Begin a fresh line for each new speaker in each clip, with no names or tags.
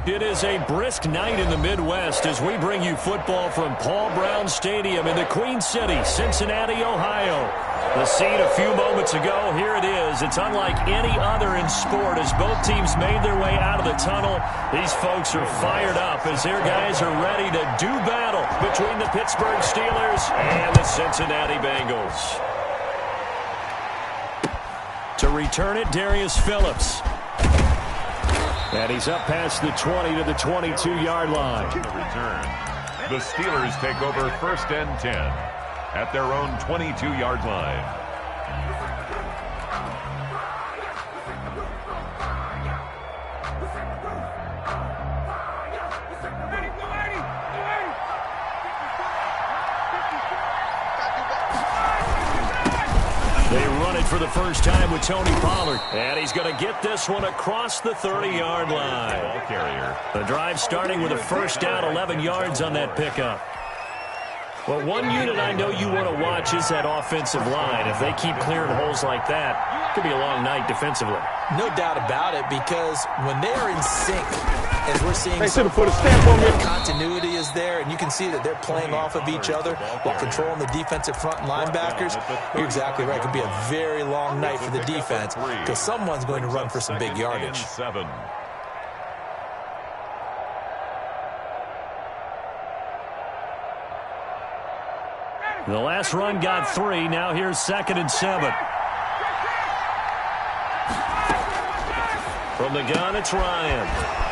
It is a brisk night in the Midwest as we bring you football from Paul Brown Stadium in the Queen City, Cincinnati, Ohio. The scene a few moments ago, here it is. It's unlike any other in sport as both teams made their way out of the tunnel. These folks are fired up as their guys are ready to do battle between the Pittsburgh Steelers and the Cincinnati Bengals. To return it, Darius Phillips. And he's up past the 20 to the 22-yard line.
The return. The Steelers take over 1st and 10 at their own 22-yard line.
They run it for the first time with Tony Pollard. And he's going to get this one across the 30-yard line.
Ball carrier.
The drive starting with a first down, 11 yards on that pickup. Well, one unit I know you want to watch is that offensive line. If they keep clearing holes like that, it could be a long night defensively.
No doubt about it, because when they're in sync, as we're seeing, continuity is there, and you can see that they're playing off of each other while controlling the defensive front and linebackers. You're exactly right. It could be a very long night for the defense because someone's going to run for some big yardage.
The last run got 3. Now here's 2nd and 7. From the gun, it's Ryan.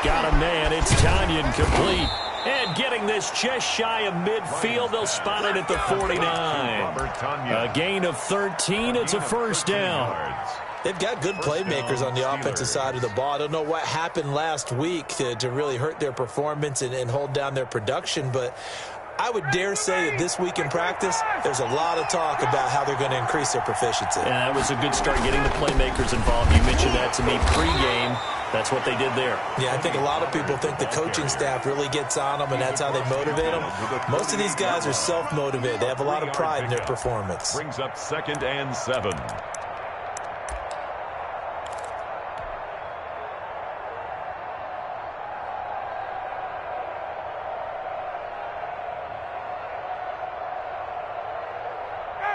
Got a man. It's Tanyan complete. And getting this just shy of midfield. They'll spot it at the 49. A gain of 13. It's a first down.
They've got good playmakers on the offensive side of the ball. I don't know what happened last week to really hurt their performance and hold down their production, but I would dare say that this week in practice, there's a lot of talk about how they're going to increase their proficiency.
Yeah, that was a good start getting the playmakers involved. You mentioned that to me pregame. That's what they did there.
Yeah, I think a lot of people think the coaching staff really gets on them, and that's how they motivate them. Most of these guys are self-motivated. They have a lot of pride in their performance.
Brings up 2nd and 7.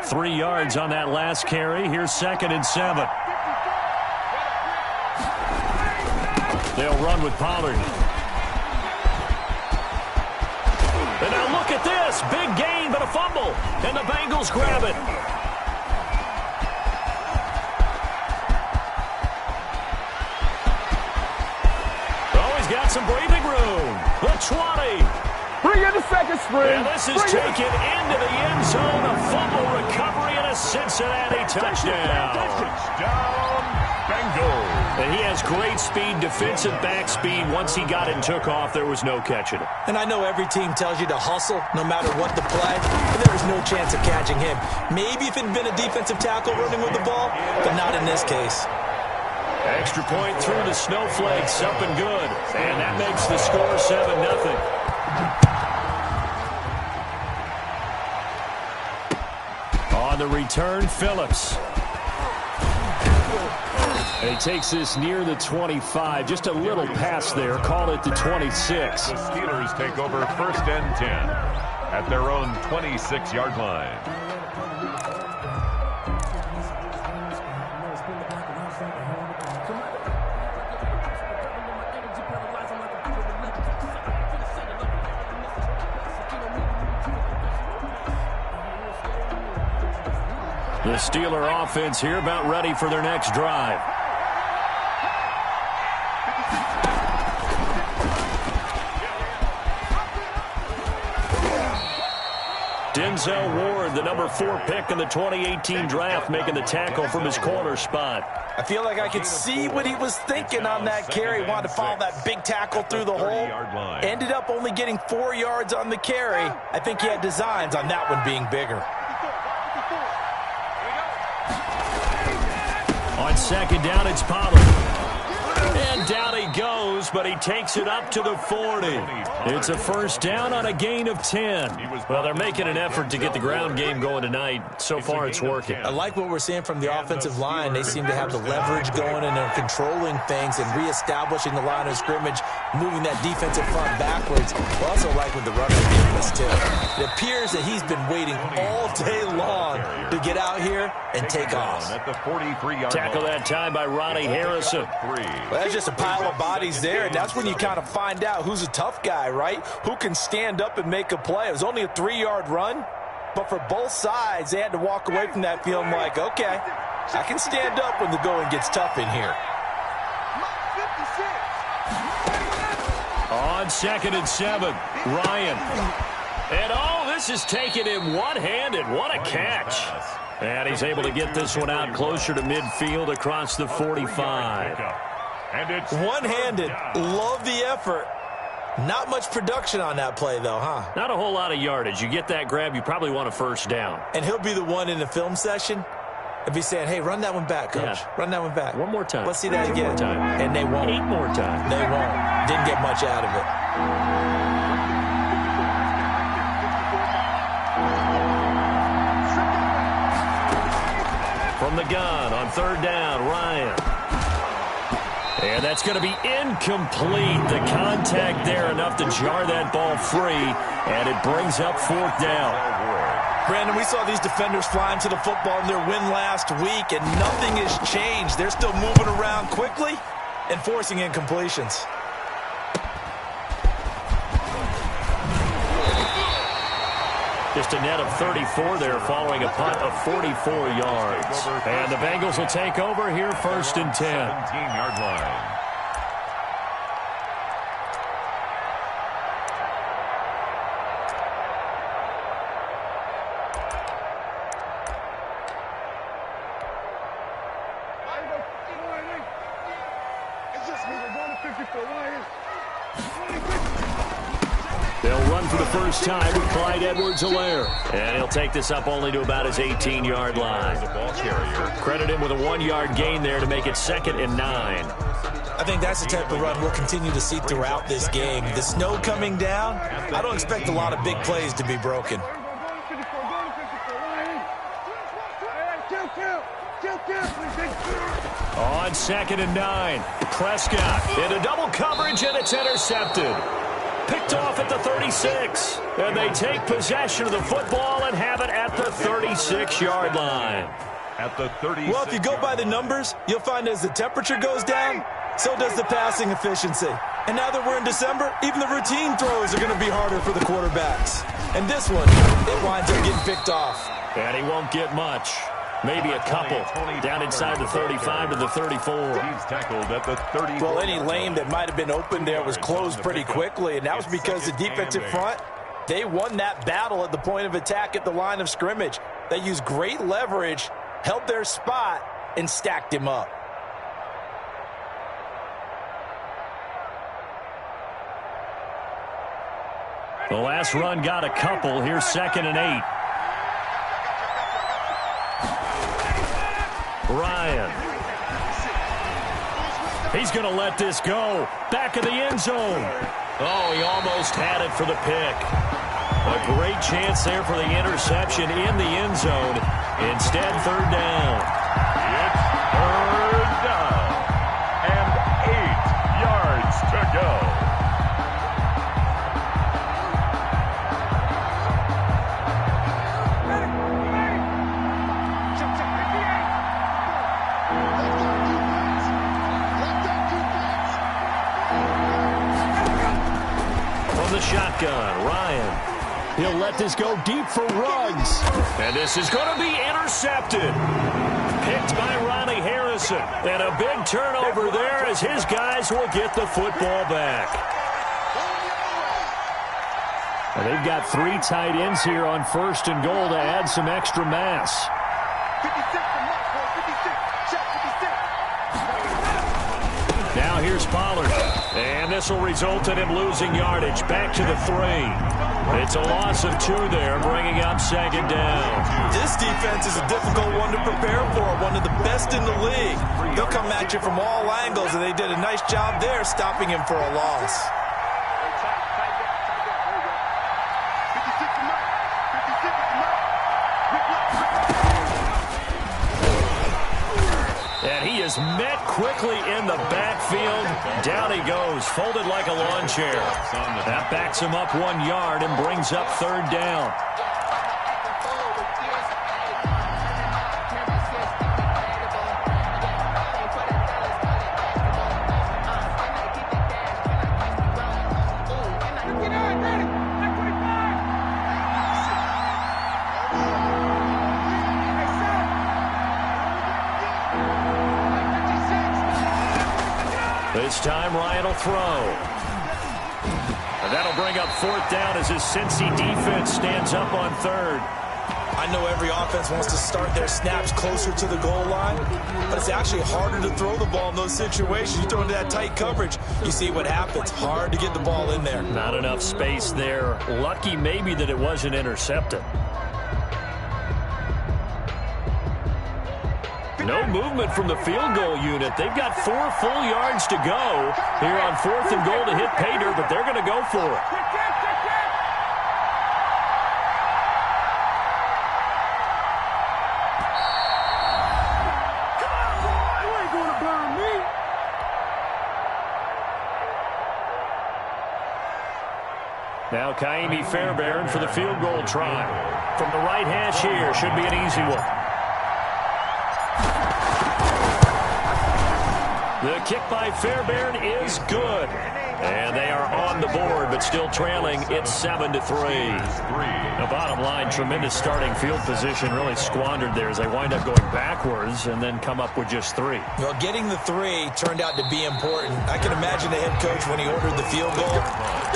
Three yards on that last carry. Here's 2nd and 7. They'll run with Pollard. And now look at this. Big gain, but a fumble. And the Bengals grab it. Oh, he's got some breathing room. The 20.
Bring in the second spring.
And this is taken into the end zone. A fumble recovery and a Cincinnati touchdown.
Touchdown, Bengals.
And he has great speed, defensive back speed. Once he got it and took off, there was no catching it.
And I know every team tells you to hustle no matter what the play, but there is no chance of catching him. Maybe if it had been a defensive tackle running with the ball, but not in this case.
Extra point through the snowflakes, up and good. And that makes the score 7-0. On the return, Phillips. And he takes this near the 25. Just a little pass there. Call it the 26.
The Steelers take over 1st and 10 at their own 26-yard line.
The Steeler offense here about ready for their next drive. Denzel Ward, the number 4 pick in the 2018 draft, making the tackle from his corner spot.
I feel like I could see what he was thinking on that carry. Wanted to follow that big tackle through the hole. Ended up only getting 4 yards on the carry. I think he had designs on that one being bigger. On
2nd down, it's Pollard. And down he goes close, but he takes it up to the 40. It's a first down on a gain of 10. Well, they're making an effort to get the ground game going tonight. So far, it's working.
I like what we're seeing from the offensive line. They seem to have the leverage going, and they're controlling things and reestablishing the line of scrimmage, moving that defensive front backwards. I also like what the runner's giving us, too. It appears that he's been waiting all day long to get out here and take off.
At the 43-yard
Tackle that time by Ronnie Harrison.
Well, that's just a pile of bodies there, and that's when you kind of find out who's a tough guy, right? Who can stand up and make a play. It was only a 3-yard run, but for both sides, they had to walk away from that feeling like, okay, I can stand up when the going gets tough in here.
On 2nd and 7, Ryan. And, this is taking him one-handed. What a catch. And he's able to get this one out closer to midfield across the 45.
And it's
one-handed. Love the effort. Not much production on that play, though, huh?
Not a whole lot of yardage. You get that grab, you probably want a first down.
And he'll be the one in the film session and be saying, hey, run that one back, Coach.
Yeah.
Run that one back.
One more time.
Let's see that again.
One more time.
And they won't.
8 more times.
They won't. Didn't get much out of it.
From the gun on 3rd down, Ryan. And that's going to be incomplete. The contact there enough to jar that ball free, and it brings up 4th down.
Brandon, we saw these defenders flying to the football in their win last week, and nothing has changed. They're still moving around quickly and forcing incompletions.
Just a net of 34 there following a punt of 44 yards. And the Bengals will take over here 1st and 10.
17-yard line.
They'll run for the first time with Clyde Edwards-Helaire. And he'll take this up only to about his 18-yard line. Credit him with a 1-yard gain there to make it 2nd and 9.
I think that's the type of run we'll continue to see throughout this game. The snow coming down, I don't expect a lot of big plays to be broken.
On 2nd and 9, Prescott into double coverage, and it's intercepted. Picked off at the 36, and they take possession of the football and have it at the 36-yard line.
At the 36.
Well, if you go by the numbers, you'll find as the temperature goes down, so does the passing efficiency. And now that we're in December, even the routine throws are going to be harder for the quarterbacks. And this one, it winds up getting picked off.
And he won't get much. Maybe a couple down inside the 35 to the 34.
He's tackled at the 30.
Well, any lane that might have been open there was closed pretty quickly, and that was because the defensive front, they won that battle at the point of attack at the line of scrimmage. They used great leverage, held their spot, and stacked him up.
The last run got a couple. Here's 2nd and 8. Ryan. He's going to let this go. Back of the end zone. Oh, he almost had it for the pick. A great chance there for the interception in the end zone. Instead, 3rd down.
It's 3rd down. And 8 yards to go.
The shotgun, Ryan. He'll let this go deep for Ruggs. And this is going to be intercepted. Picked by Ronnie Harrison. And a big turnover there as his guys will get the football back. And they've got 3 tight ends here on 1st and goal to add some extra mass. Now here's Pollard. And this will result in him losing yardage. Back to the 3. It's a loss of 2 there, bringing up 2nd down.
This defense is a difficult one to prepare for, one of the best in the league. They'll come at you from all angles, and they did a nice job there stopping him for a loss.
And he is met quickly in the backfield. Down he goes, folded like a lawn chair. That backs him up 1 yard and brings up 3rd down. This time Ryan will throw. And that'll bring up 4th down as his Cincy defense stands up on 3rd.
I know every offense wants to start their snaps closer to the goal line, but it's actually harder to throw the ball in those situations. You throw into that tight coverage, you see what happens. Hard to get the ball in there.
Not enough space there. Lucky maybe that it wasn't intercepted. No movement from the field goal unit. They've got 4 full yards to go here on 4th and goal to hit pay dirt, but they're going to go for it. Now Kaimi Fairbairn for the field goal try. From the right hash here, should be an easy one. The kick by Fairbairn is good. And they are on the board, but still trailing. It's 7-3. The bottom line, tremendous starting field position, really squandered there as they wind up going backwards and then come up with just 3.
Well, getting the 3 turned out to be important. I can imagine the head coach when he ordered the field goal.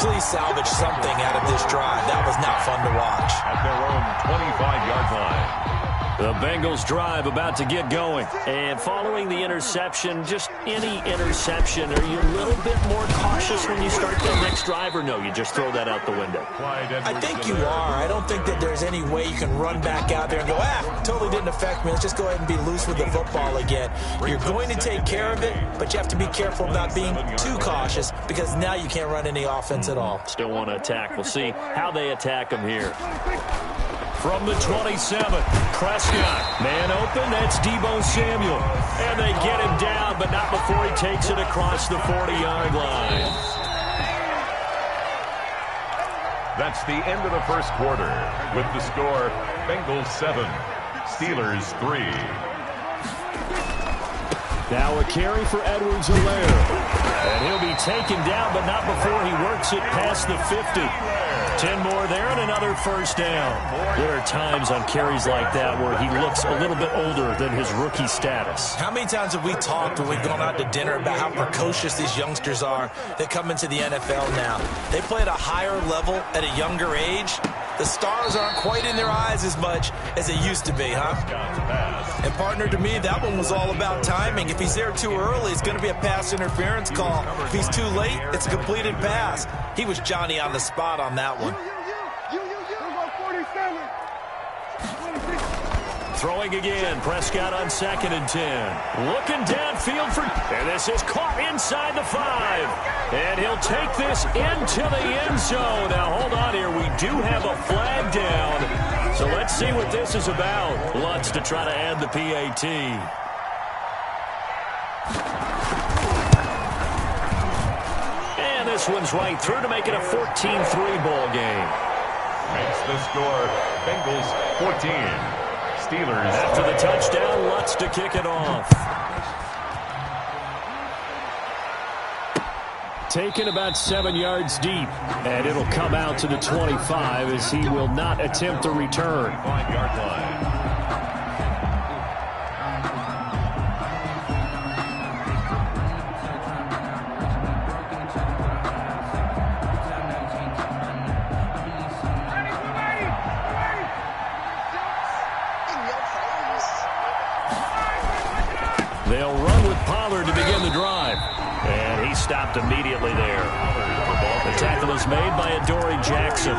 Please salvage something out of this drive. That was not fun to watch.
At their own 25-yard line.
The Bengals drive about to get going. And following the interception, just any interception, are you a little bit more cautious when you start the next drive, or no, you just throw that out the window?
I think you are. I don't think that there's any way you can run back out there and go, totally didn't affect me. Let's just go ahead and be loose with the football again. You're going to take care of it, but you have to be careful about being too cautious because now you can't run any offense at all.
Still want to attack. We'll see how they attack them here. From the 27, Prescott. Man open, that's Deebo Samuel. And they get him down, but not before he takes it across the 40-yard line.
That's the end of the first quarter. With the score, Bengals 7, Steelers 3.
Now a carry for Edwards-Helaire. And he'll be taken down, but not before he works it past the 50. 10 more there and another first down. There are times on carries like that where he looks a little bit older than his rookie status.
How many times have we talked when we've gone out to dinner about how precocious these youngsters are that come into the NFL now? They play at a higher level at a younger age. The stars aren't quite in their eyes as much as they used to be, huh? And partner, to me, that one was all about timing. If he's there too early, it's going to be a pass interference call. If he's too late, it's a completed pass. He was Johnny on the spot on that one.
Throwing again, Prescott on 2nd and 10. Looking downfield for, and this is caught inside the 5. And he'll take this into the end zone. Now hold on here, we do have a flag down. So let's see what this is about. Lutz to try to add the PAT. And this one's right through to make it a 14-3 ball game.
Makes the score, Bengals 14. Steelers.
After the touchdown, Lutz to kick it off. Taken about 7 yards deep, and it'll come out to the 25 as he will not attempt a return.
5-yard line. Stopped immediately there.
The tackle is made by Adoree Jackson.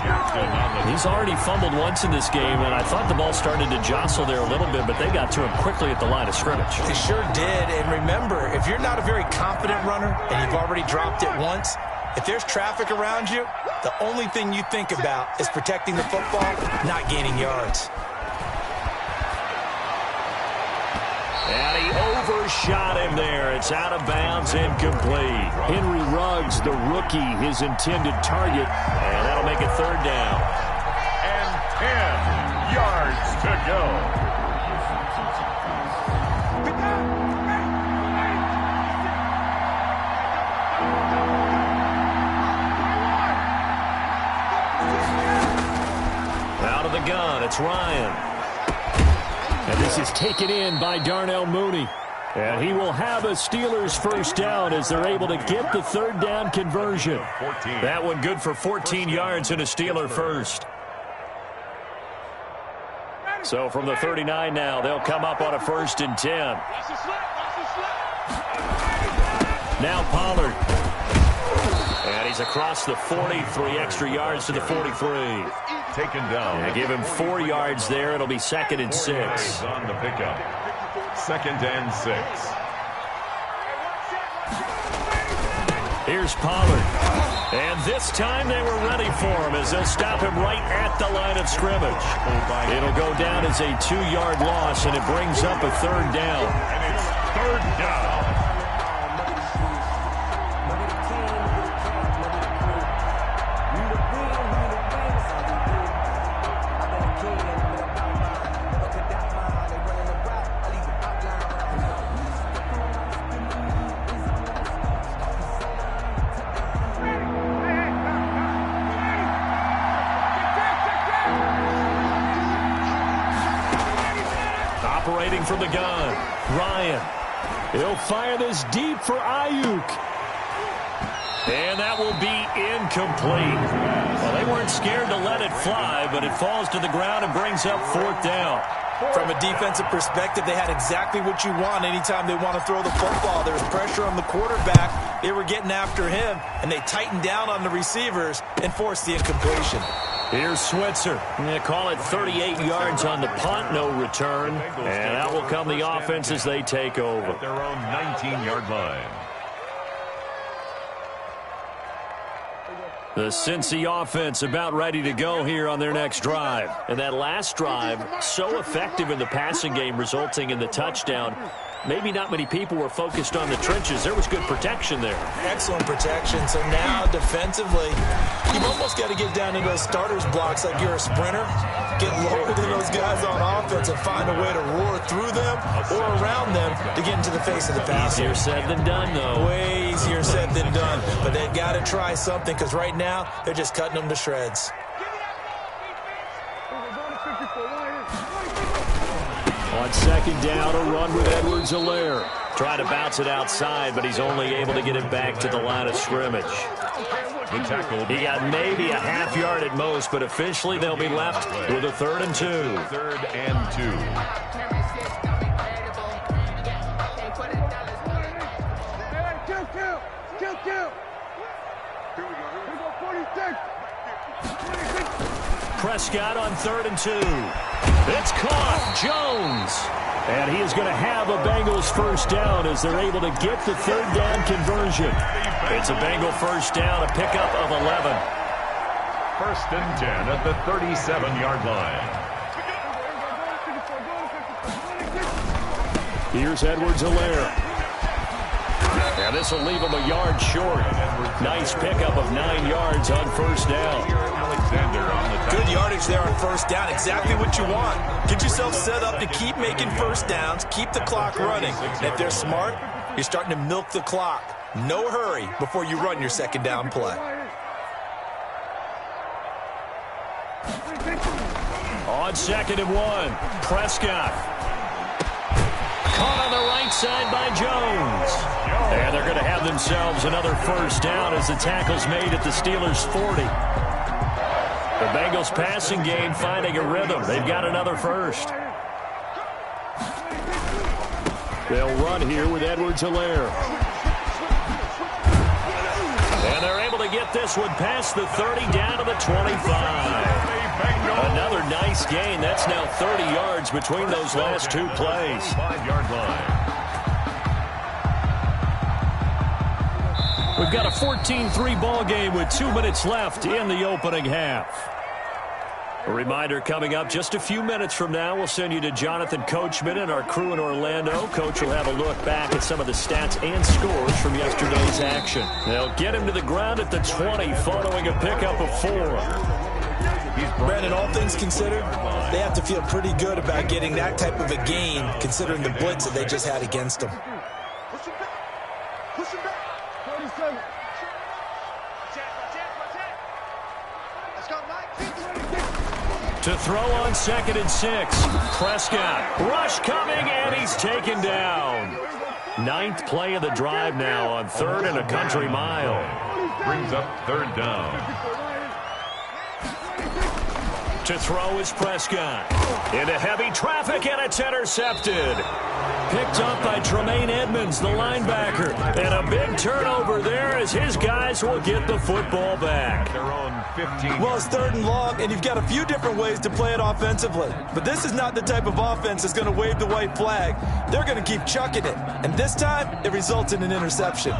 He's already fumbled once in this game, and I thought the ball started to jostle there a little bit, but they got to him quickly at the line of scrimmage.
They sure did, and remember, if you're not a very confident runner and you've already dropped it once, if there's traffic around you, the only thing you think about is protecting the football, not gaining yards.
And he overshot him there. It's out of bounds, incomplete. Henry Ruggs, the rookie, his intended target, and that'll make it third down.
And 10 yards to go.
Out of the gun, it's Ryan. And this is taken in by Darnell Mooney. And he will have a Steelers first down as they're able to get the third down conversion. That one good for 14 yards and a Steeler first. So from the 39 now, they'll come up on a 1st and 10. Now Pollard. And he's across the 40, 3 extra yards to the 43.
Taken down.
Yeah, give him 4 yards there. It'll be 2nd and 6.
On the pickup. 2nd and 6.
Here's Pollard. And this time they were ready for him as they'll stop him right at the line of scrimmage. It'll go down as a 2-yard loss, and it brings up a 3rd down.
And it's 3rd down.
Operating from the gun, Ryan. He'll fire this deep for Ayuk. And that will be incomplete. Well, they weren't scared to let it fly, but it falls to the ground and brings up 4th down.
From a defensive perspective, they had exactly what you want anytime they want to throw the football. There was pressure on the quarterback. They were getting after him, and they tightened down on the receivers and forced the incompletion.
Here's Switzer. They call it 38 yards on the punt, no return. And out will come the offense as they take over.
At their own 19-yard line.
The Cincy offense about ready to go here on their next drive. And that last drive, so effective in the passing game, resulting in the touchdown. Maybe not many people were focused on the trenches. There was good protection there.
Excellent protection. So now defensively, you've almost got to get down to those starters blocks like you're a sprinter. Get lower than those guys on offense and find a way to roar through them or around them to get into the face of the passer.
Easier said than done, though.
Way easier said than done. But they've got to try something because right now they're just cutting them to shreds.
On 2nd down, a run with Edwards-Helaire. Try to bounce it outside, but he's only able to get it back to the line of scrimmage.
The tackle.
He got maybe a half yard at most, but officially they'll be left with a 3rd and 2.
3rd and 2.
Prescott on 3rd and 2. It's caught. Jones. And he is going to have a Bengals first down as they're able to get the 3rd down conversion. It's a Bengal first down, a pickup of 11.
1st and 10 at the 37-yard line.
Here's Edwards-Helaire. And this will leave him a yard short. Nice pickup of 9 yards on 1st down.
Good yardage there on 1st down. Exactly what you want. Get yourself set up to keep making 1st downs, keep the clock running. And if they're smart, you're starting to milk the clock. No hurry before you run your 2nd down play.
On 2nd and 1, Prescott. Caught on the right side by Jones. And they're going to have themselves another first down as the tackle's made at the Steelers' 40. The Bengals passing game finding a rhythm. They've got another first. They'll run here with Edwards-Helaire. And they're able to get get this one past the 30 down to the 25. Another nice gain. That's now 30 yards between those last two plays.
5-yard line.
We've got a 14-3 ball game with 2 minutes left in the opening half. A reminder coming up just a few minutes from now. We'll send you to Jonathan Coachman and our crew in Orlando. Coach will have a look back at some of the stats and scores from yesterday's action. They'll get him to the ground at the 20 following a pickup of 4.
Brandon, all things considered, they have to feel pretty good about getting that type of a gain considering the blitz that they just had against them.
Push him back. Push him back. 47. Let's go, Mike.
To throw on 2nd and 6. Prescott. Rush coming, and he's taken down. 9th play of the drive now on 3rd and a country mile.
Brings up 3rd down.
To throw is Prescott. Into heavy traffic, and it's intercepted. Picked up by Tremaine Edmonds, the linebacker. And a big turnover there as his guys will get the football back.
Their own 15.
Well, it's 3rd and long, and you've got a few different ways to play it offensively. But this is not the type of offense that's going to wave the white flag. They're going to keep chucking it. And this time, it results in an interception.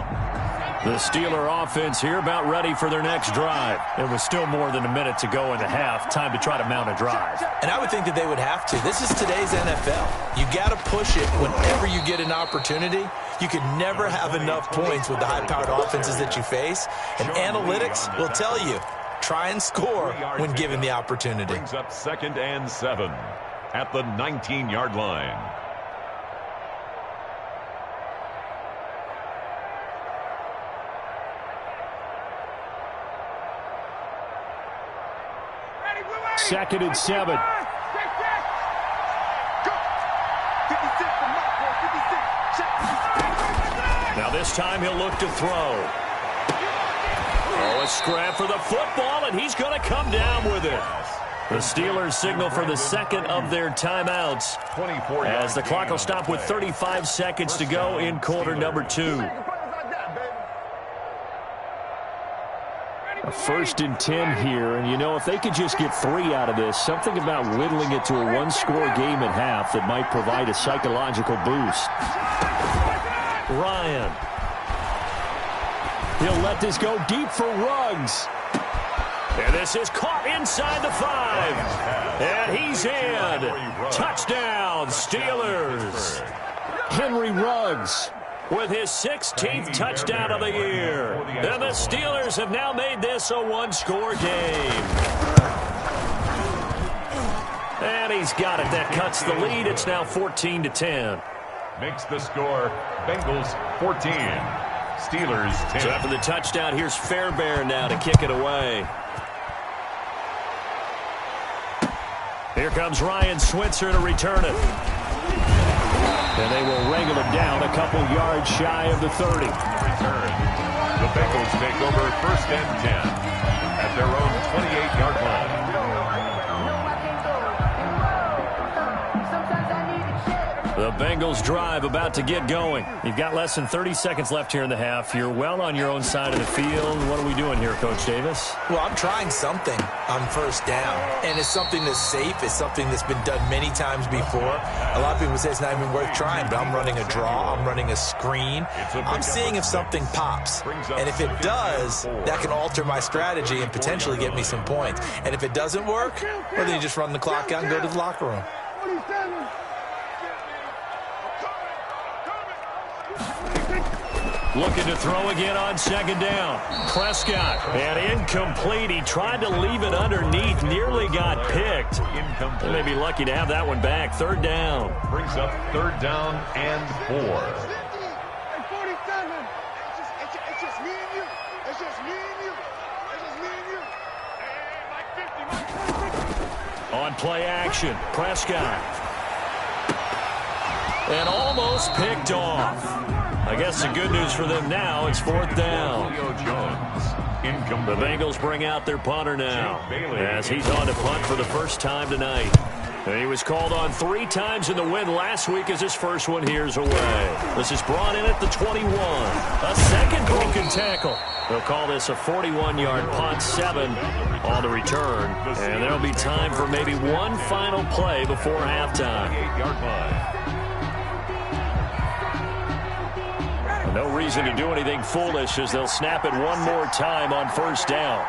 The Steeler offense here about ready for their next drive. There was still more than a minute to go in the half. Time to try to mount a drive.
And I would think that they would have to. This is today's NFL. You got to push it whenever you get an opportunity. You can never have enough points with the high-powered offenses that you face. And analytics will tell you, try and score when given the opportunity.
Brings up 2nd and 7 at the 19-yard line.
Second and 7. Now this time he'll look to throw. Oh, a scrap for the football, and he's going to come down with it. The Steelers signal for the 2nd of their timeouts
24
as the clock will stop with 35 seconds to go in quarter number 2. A 1st and 10 here, and you know, if they could just get 3 out of this, something about whittling it to a one-score game at half that might provide a psychological boost. Ryan. He'll let this go deep for Ruggs. And this is caught inside the 5. And he's in. Touchdown, Steelers. Henry Ruggs with his 16th touchdown of the year. And the Steelers have now made this a one-score game. And he's got it. That cuts the lead. It's now 14-10.
Makes the score Bengals 14. Steelers 10.
So after the touchdown, here's Fairbairn now to kick it away. Here comes Ryan Switzer to return it. And they will wrangle him down a couple yards shy of the 30.
Return. The Bengals take over 1st and 10 at their own 28-yard line.
The Bengals drive about to get going. You've got less than 30 seconds left here in the half. You're well on your own side of the field. What are we doing here, Coach Davis?
Well, I'm trying something on 1st down, and it's something that's safe. It's something that's been done many times before. A lot of people say it's not even worth trying, but I'm running a draw. I'm running a screen. I'm seeing if something pops, and if it does, that can alter my strategy and potentially get me some points. And if it doesn't work, well, then you just run the clock out and go to the locker room.
Looking to throw again on 2nd down. Prescott. And incomplete. He tried to leave it underneath. Nearly got picked. Incomplete. They may be lucky to have that one back. 3rd down.
Brings up 3rd down and 4.
It's just me and you. It's just me and you. It's just me and you. Hey,
On play action. Prescott. And almost picked off. I guess the good news for them now, it's 4th down. The Bengals bring out their punter now as he's on to punt for the first time tonight. He was called on 3 times in the win last week as his first one here's away. This is brought in at the 21. A second broken tackle. They'll call this a 41-yard punt, 7 on the return. And there'll be time for maybe one final play before halftime.
8-yard line.
No reason to do anything foolish as they'll snap it one more time on first down.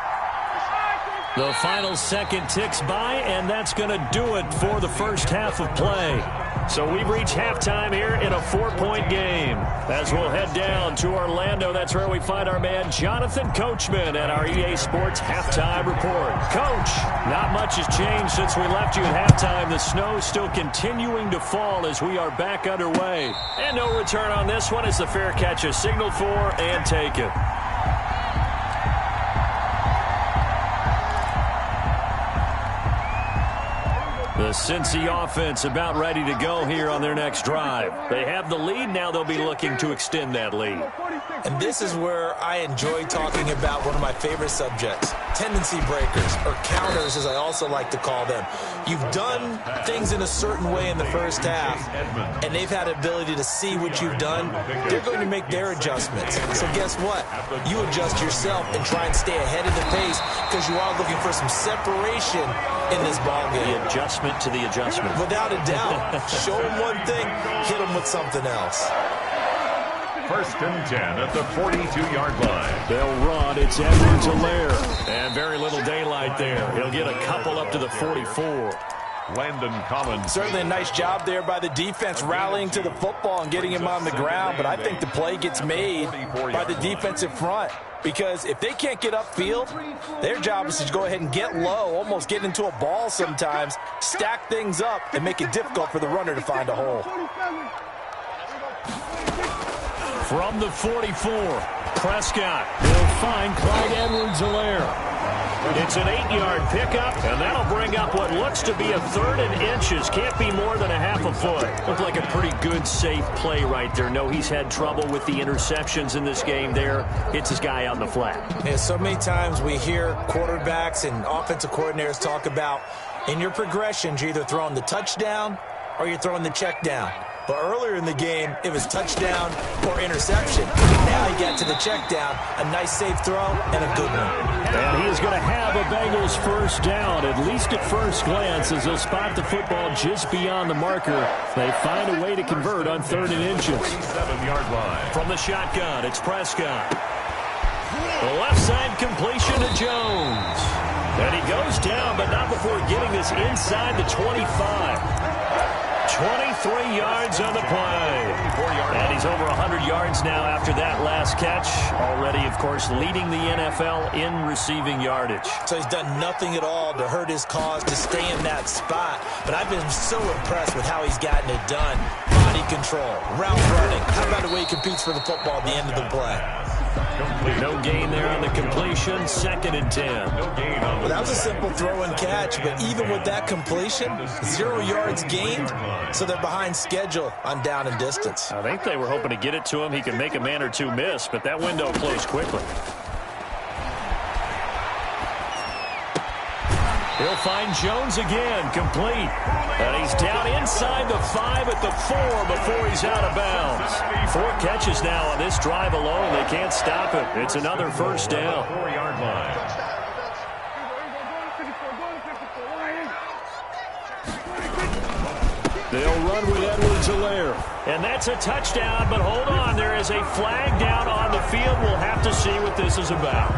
The final second ticks by, and that's going to do it for the first half of play. So we've reached halftime here in a 4-point game. As we'll head down to Orlando, that's where we find our man Jonathan Coachman at our EA Sports Halftime Report. Coach, not much has changed since we left you at halftime. The snow's still continuing to fall as we are back underway. And no return on this one as the fair catch is signaled for and taken. The Cincy offense about ready to go here on their next drive. They have the lead. Now they'll be looking to extend that lead.
And this is where I enjoy talking about one of my favorite subjects, tendency breakers, or counters as I also like to call them. You've done things in a certain way in the first half, and they've had the ability to see what you've done. They're going to make their adjustments. So guess what? You adjust yourself and try and stay ahead of the pace because you are looking for some separation in this ballgame.
The adjustment to the adjustment.
Without a doubt. Show them one thing, hit them with something else.
First and 10 at the 42-yard line.
They'll run. It's Edwards-Helaire. And very little daylight there. He'll get a couple up to the 44.
Landon Collins.
Certainly a nice job there by the defense rallying to the football and getting him on the ground, but I think the play gets made by the defensive front because if they can't get upfield, their job is to go ahead and get low, almost get into a ball sometimes, stack things up, and make it difficult for the runner to find a hole.
From the 44, Prescott will find Clyde Edwards-Helaire. It's an 8-yard pickup, and that'll bring up what looks to be a 3rd and inches. Can't be more than a half a foot. Looked like a pretty good, safe play right there. No, he's had trouble with the interceptions in this game there. Hits his guy out in the flat.
Yeah, so many times we hear quarterbacks and offensive coordinators talk about in your progressions, you're either throwing the touchdown or you're throwing the check down. But earlier in the game, it was touchdown or interception. Now he got to the check down, a nice safe throw, and a good one.
And he is going to have a Bengals first down, at least at first glance, as they'll spot the football just beyond the marker. They find a way to convert on 3rd and inches.
47-yard line.
From the shotgun, it's Prescott. The left side completion to Jones. And he goes down, but not before getting this inside the 25. 23 yards on the play. And he's over 100 yards now after that last catch. Already, of course, leading the NFL in receiving yardage.
So he's done nothing at all to hurt his cause to stay in that spot. But I've been so impressed with how he's gotten it done. Body control, route running. How about the way he competes for the football at the end of the play?
No gain there on the completion. 2nd and 10.
Well, that was a simple throw and catch, but even with that completion, 0 yards gained, so they're behind schedule on down and distance.
I think they were hoping to get it to him. He can make a man or two miss, but that window closed quickly. He'll find Jones again, complete. And he's down inside the 5 at the 4 before he's out of bounds. 4 catches now on this drive alone. They can't stop it. It's another first down.
4-yard line.
They'll run with Edwards-Helaire. And that's a touchdown, but hold on. There is a flag down on the field. We'll have to see what this is about.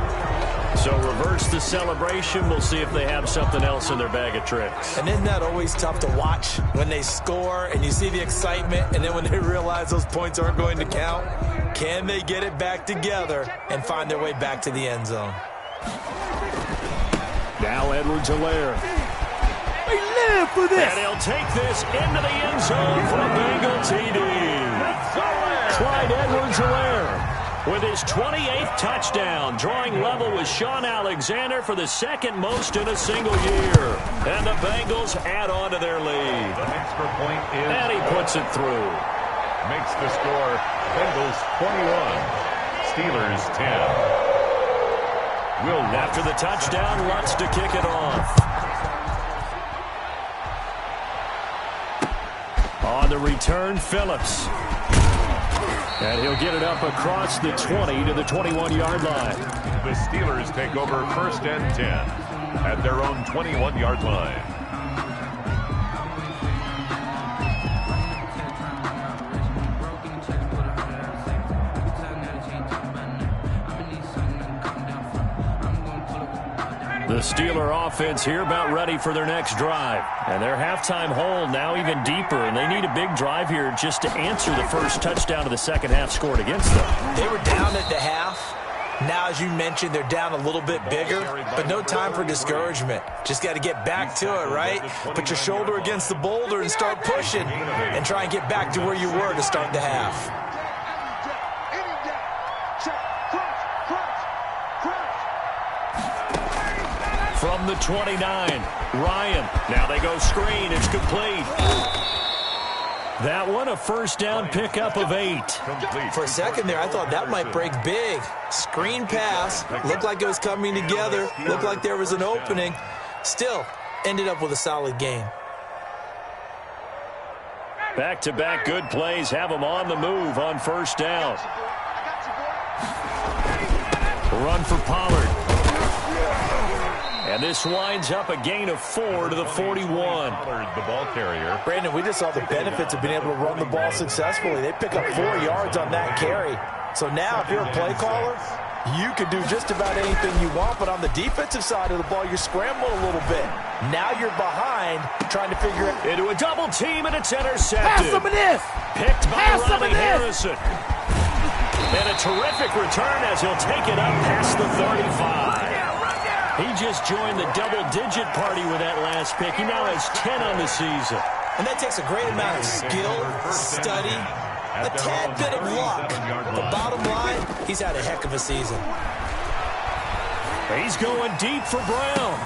So reverse the celebration. We'll see if they have something else in their bag of tricks.
And isn't that always tough to watch when they score and you see the excitement, and then when they realize those points aren't going to count? Can they get it back together and find their way back to the end zone?
Now Edwards-Helaire.
They live for this.
And he'll take this into the end zone for a Bengal TD. Clyde Edwards-Helaire with his 28th touchdown, drawing level with Sean Alexander for the 2nd most in a single year. And the Bengals add on to their lead.
The extra point is...
And he puts it through.
Makes the score Bengals 21, Steelers 10.
After the touchdown, Lutz to kick it off. On the return, Phillips. And he'll get it up across the 20 to the 21-yard line.
The Steelers take over 1st and 10 at their own 21-yard line.
The Steeler offense here about ready for their next drive. And their halftime hold now even deeper, and they need a big drive here just to answer the first touchdown of the second half scored against them.
They were down at the half. Now, as you mentioned, they're down a little bit bigger, but no time for discouragement. Just got to get back to it, right? Put your shoulder against the boulder and start pushing and try and get back to where you were to start the half.
From the 29, Ryan. Now they go screen. It's complete. That one a first down pickup of 8.
For a second there, I thought that might break big. Screen pass. Looked like it was coming together. Looked like there was an opening. Still, ended up with a solid game.
Back-to-back good plays have them on the move on first down. Run for Pollard. And this winds up a gain of 4 to the 41.
The ball carrier.
Brandon, we just saw the benefits of being able to run the ball successfully. They pick up 4 yards on that carry. So now, if you're a play caller, you can do just about anything you want. But on the defensive side of the ball, you're scrambling a little bit. Now you're behind, trying to figure it.
Into a double team, and it's intercepted.
Pass some of this.
Picked by
Pass some of
Ronnie
this.
Harrison. And a terrific return as he'll take it up past the 35. He just joined the double-digit party with that last pick. He now has 10 on the season.
And that takes a great amount of skill, study, a tad bit of luck. The bottom line, he's had a heck of a season.
He's going deep for Brown.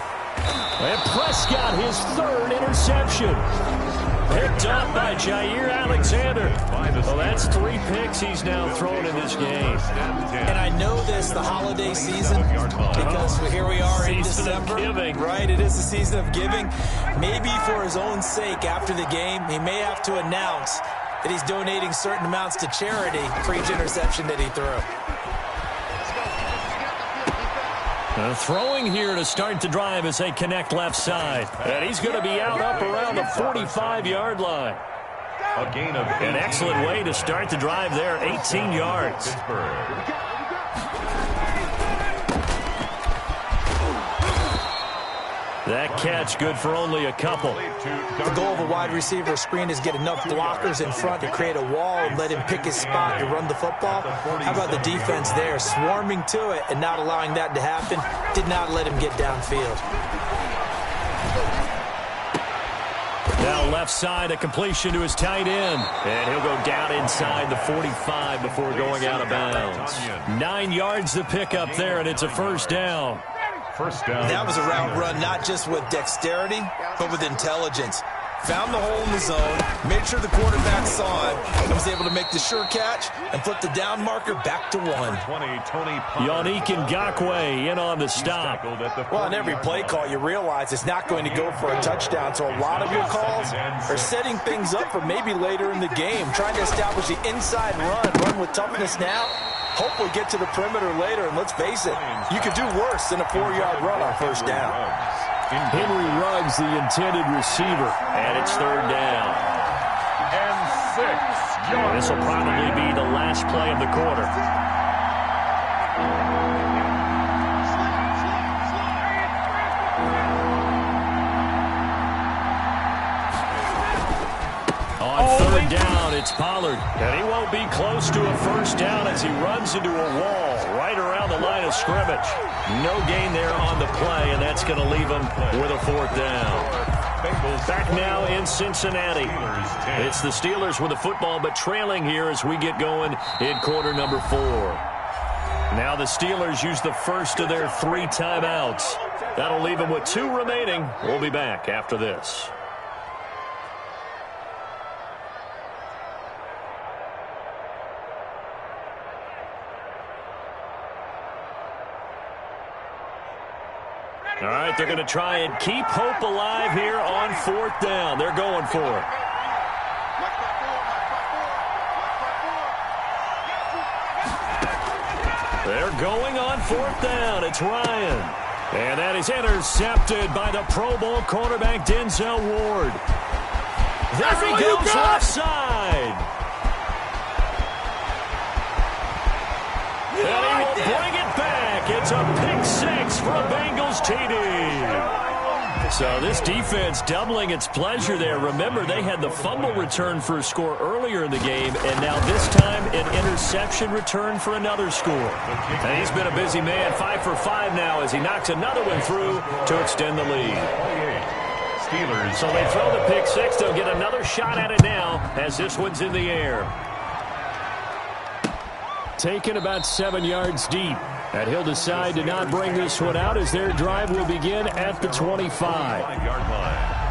And Prescott, his 3rd interception. Picked up by Jair Alexander. Well, that's 3 picks he's now thrown in this game.
And I know this, the holiday season, because here we are in December. Right, it is the season of giving. Maybe for his own sake, after the game, he may have to announce that he's donating certain amounts to charity for each interception that he threw.
Throwing here to start the drive as they connect left side. And he's going to be out up around the 45-yard line.
A gain of 8.
An excellent way to start the drive there, 18 yards. That catch good for only a couple.
The goal of a wide receiver screen is get enough blockers in front to create a wall and let him pick his spot to run the football. How about the defense there, swarming to it and not allowing that to happen? Did not let him get downfield.
Now left side, a completion to his tight end. And he'll go down inside the 45 before going out of bounds. 9 yards to pick up there, and it's a first down.
First down.
That was a route run not just with dexterity, but with intelligence. Found the hole in the zone, made sure the quarterback saw it, and was able to make the sure catch and flip the down marker back to 1.
Yannick Ngakoue in on the stop.
Well, on every play call, you realize it's not going to go for a touchdown, so a lot of your calls are setting things up for maybe later in the game, trying to establish the inside run with toughness now. Hopefully get to the perimeter later, and let's face it, you could do worse than a 4-yard run on first down.
Henry Ruggs, the intended receiver, and it's 3rd down.
And 6.
This will probably be the last play of the quarter. On 3rd down, it's Pollard. And he won't be close to a first down as he runs into a wall right around the line of scrimmage. No gain there on the play, and that's going to leave him with a 4th down. Back now in Cincinnati. It's the Steelers with the football, but trailing here as we get going in quarter number 4. Now the Steelers use the first of their 3 timeouts. That'll leave them with 2 remaining. We'll be back after this. All right, they're going to try and keep hope alive here on 4th down. They're going for it. They're going on 4th down. It's Ryan. And that is intercepted by the Pro Bowl cornerback Denzel Ward. There he goes left side. And he will bring it back. It's a pick 6 for a Bengals TD. So this defense doubling its pleasure there. Remember, they had the fumble return for a score earlier in the game, and now this time an interception return for another score. And he's been a busy man, 5 for 5 now as he knocks another one through to extend the lead.
Steelers.
So they throw the pick 6. They'll get another shot at it now as this one's in the air. Taken about 7 yards deep. And he'll decide to not bring this one out as their drive will begin at the 25-yard line.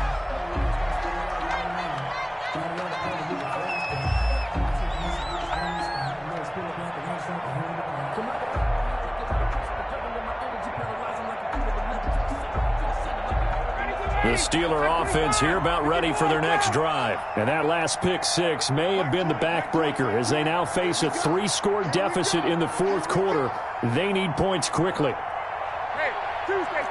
The Steeler offense here about ready for their next drive. And that last pick 6 may have been the backbreaker as they now face a 3-score deficit in the 4th quarter. They need points quickly.
Hey, Tuesday.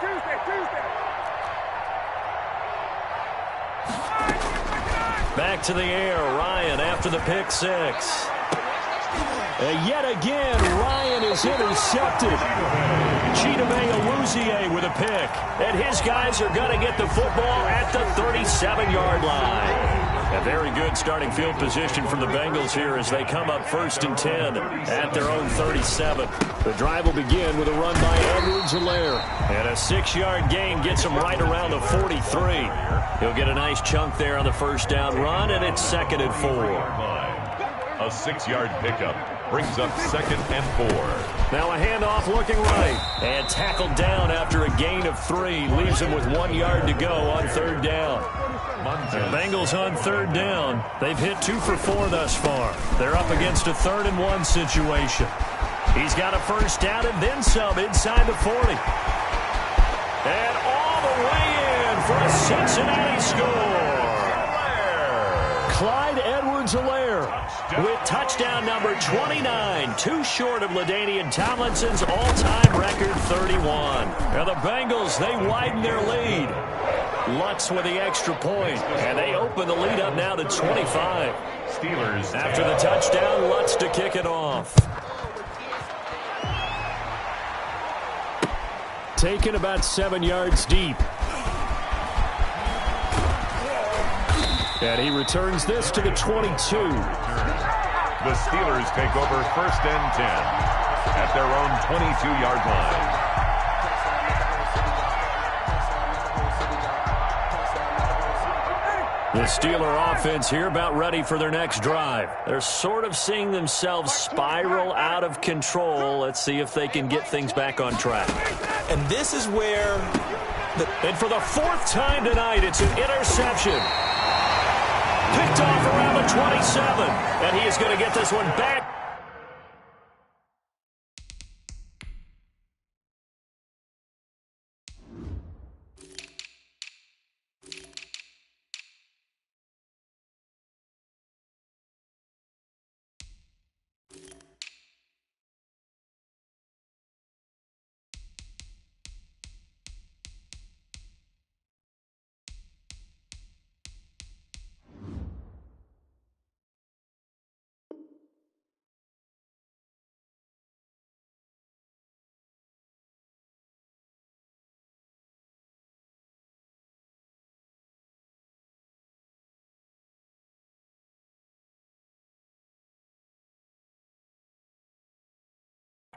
Back to the air, Ryan after the pick 6. Yet again, Ryan is intercepted. Chidobe Awuzie with a pick. And his guys are going to get the football at the 37-yard line. A very good starting field position for the Bengals here as they come up 1st and 10 at their own 37. The drive will begin with a run by Edwards-Helaire. And a 6-yard gain gets him right around the 43. He'll get a nice chunk there on the 1st down run, and it's 2nd and 4.
A 6-yard pickup brings up 2nd and 4.
Now a handoff looking right. And tackled down after a gain of 3. Leaves him with 1 yard to go on 3rd down. The Bengals on 3rd down. They've hit 2 for 4 thus far. They're up against a 3rd and 1 situation. He's got a 1st down and then some inside the 40. And all the way in for a Cincinnati score. Clyde Edwards-Helaire with touchdown number 29, 2 short of LaDainian Tomlinson's all-time record 31. Now the Bengals, they widen their lead. Lutz with the extra point, and they open the lead up now to 25.
Steelers.
After the touchdown, Lutz to kick it off. Taken about 7 yards deep. And he returns this to the 22.
The Steelers take over 1st and 10 at their own 22-yard line.
The Steeler offense here about ready for their next drive. They're sort of seeing themselves spiral out of control. Let's see if they can get things back on track.
And this is where...
And for the 4th time tonight, it's an interception. Picked off around the 27. And he is going to get this one back.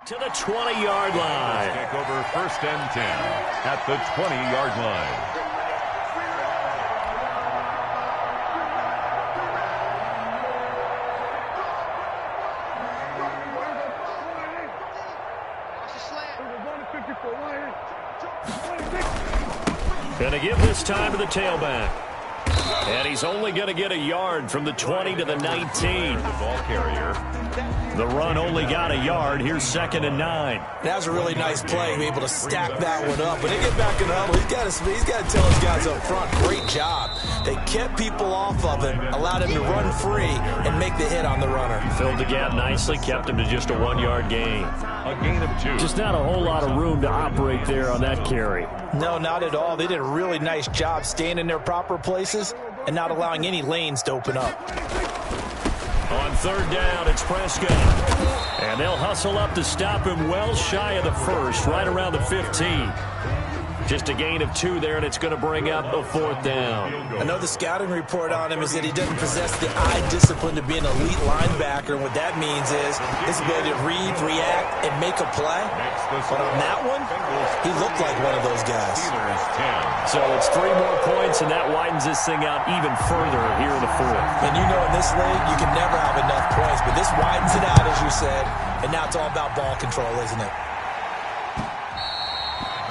To the 20-yard line.
Take over 1st and 10 at the 20-yard line.
Going to give this time to the tailback. And he's only going to get a yard from the 20 to the 19.
The ball carrier.
The run only got a yard. Here's 2nd and 9.
That was a really nice play to be able to stack that one up. When they get back in the huddle, he's got to tell his guys up front, great job. They kept people off of him, allowed him to run free, and make the hit on the runner.
Filled the gap nicely, kept him to just a 1-yard gain.
A gain of 2.
Just not a whole lot of room to operate there on that carry.
No, not at all. They did a really nice job staying in their proper places and not allowing any lanes to open up.
On 3rd down, it's Prescott. And they'll hustle up to stop him well shy of the first, right around the 15. Just a gain of 2 there, and it's going to bring up a 4th down.
I know the scouting report on him is that he doesn't possess the eye discipline to be an elite linebacker, and what that means is his ability to read, react, and make a play. But on that one, he looked like one of those guys.
So it's 3 more points, and that widens this thing out even further here in the 4th.
And you know in this league, you can never have enough points, but this widens it out, as you said, and now it's all about ball control, isn't it?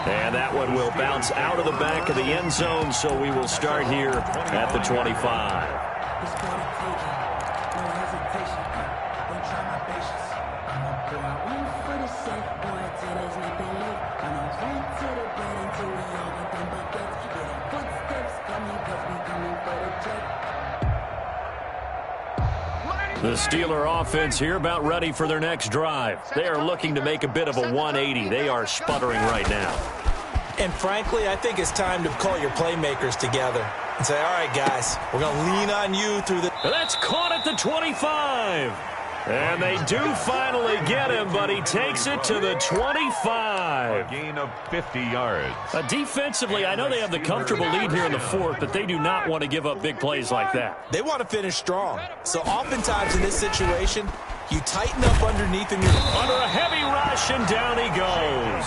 And that one will bounce out of the back of the end zone, so we will start here at the 25. The Steeler offense here about ready for their next drive. They are looking to make a bit of a 180. They are sputtering right now.
And frankly, I think it's time to call your playmakers together and say, all right, guys, we're going to lean on you through the...
That's caught at the 25. And they do finally get him, but he takes it to the 25.
A gain of 50 yards.
Defensively, I know they have the comfortable lead here in the 4th, but they do not want to give up big plays like that.
They want to finish strong. So oftentimes in this situation, you tighten up underneath and you're
under a heavy rush, and down he goes.